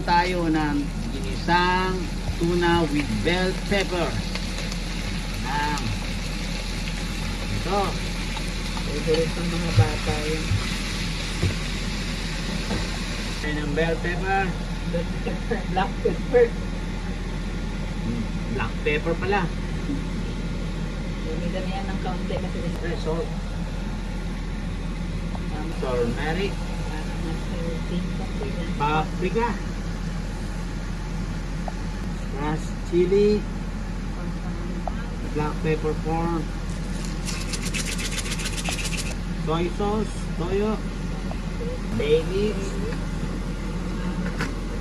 tayo ng ginisang tuna with bell pepper. Yan. Ito. Favorite ng mga bata yun. Ayan ang bell pepper. Black pepper. Black pepper pala. Dami-dami yan ng kaunti kasi Fresh salt. Turmeric. parang nasa pink coffee na. Paprika. Crushed chili. Black pepper corn. Soy sauce. Toyo. Bay leaves.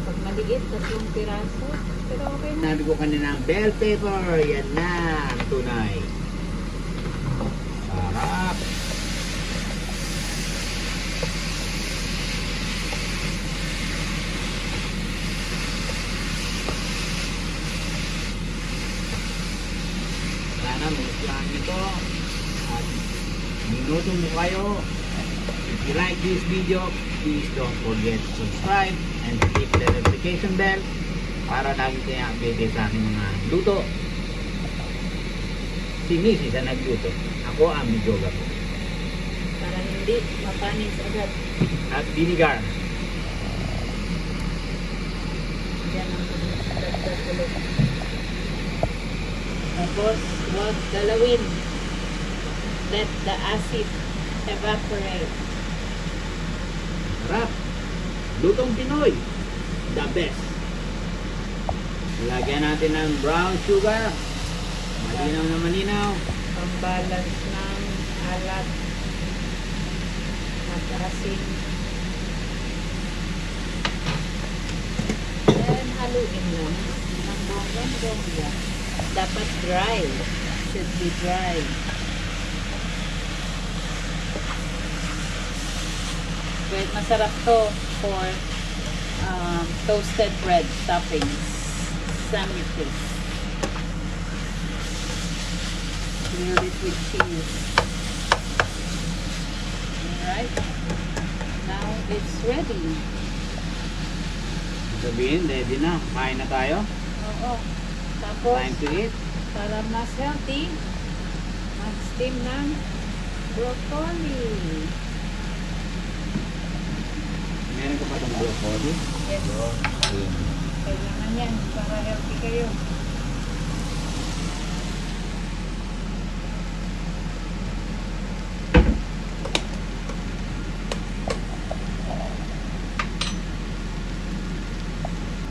Pag maliit, 3 piraso. Pero okay na. Sabi ko kanina, bell pepper. Yan na. Ang tunay. Sarap. Sana magustuhan nito. At minuto mo kayo. If you like this video, please don't forget to subscribe and hit the notification bell para lagi kayo updated sa aking mga luto. Si Mrs. ang nagluto. Ako ang midyoga po. Para hindi mapanis agad. At vinegar. Yan ang dagdag ulit. Tapos, huwag galawin. Let the acid evaporate. Sarap. Lutong Pinoy. The best. Lagyan natin ng brown sugar. Malinaw na malinaw. Pambalance ng alat at asin. Then, haluin lang ng bonggang-bongga. Dapat dry. Should be dry. Well, masarap to for toasted bread toppings, sandwiches. Grill it with cheese. Alright. Now it's ready. Sabihin, ready na. Kain na tayo. Oo. Tapos, Time to eat. para mas healthy, mag-steam ng broccoli. Meron ka pa itong broccoli? Yes. Okay. Kailangan yan para healthy kayo.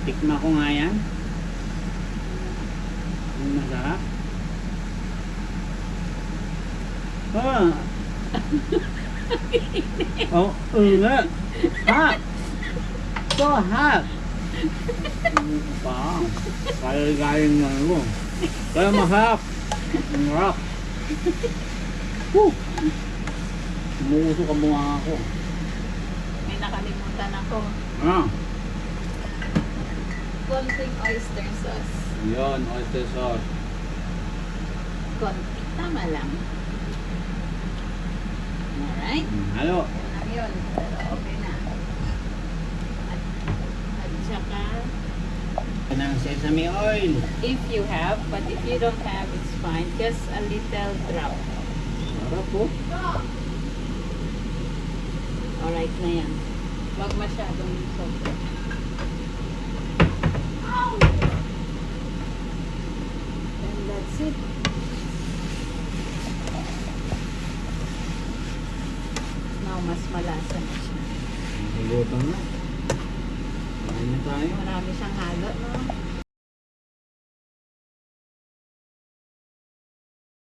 Tikma ko nga yan. Ang masarap. Ah! Oh, nga. Hot! So hot! Pa, kaya-galing na ako. Kaya masarap. Ang sarap. Woo! Umuusok ang bunga ako. May nakalimutan ako. Ah! Konting oyster sauce. Yun, oyster sauce. Konti. Tama lang. Alright? Halo. Yan lang yun. Pero okay na. At saka, Ng sesame oil. if you have, but if you don't have, it's fine. Just a little drop. Sarap po. Alright na yan. Huwag masyadong sobra. And that's it. Now, mas malasa na siya. Nagutom na. Kain na tayo. Marami siyang halo, no?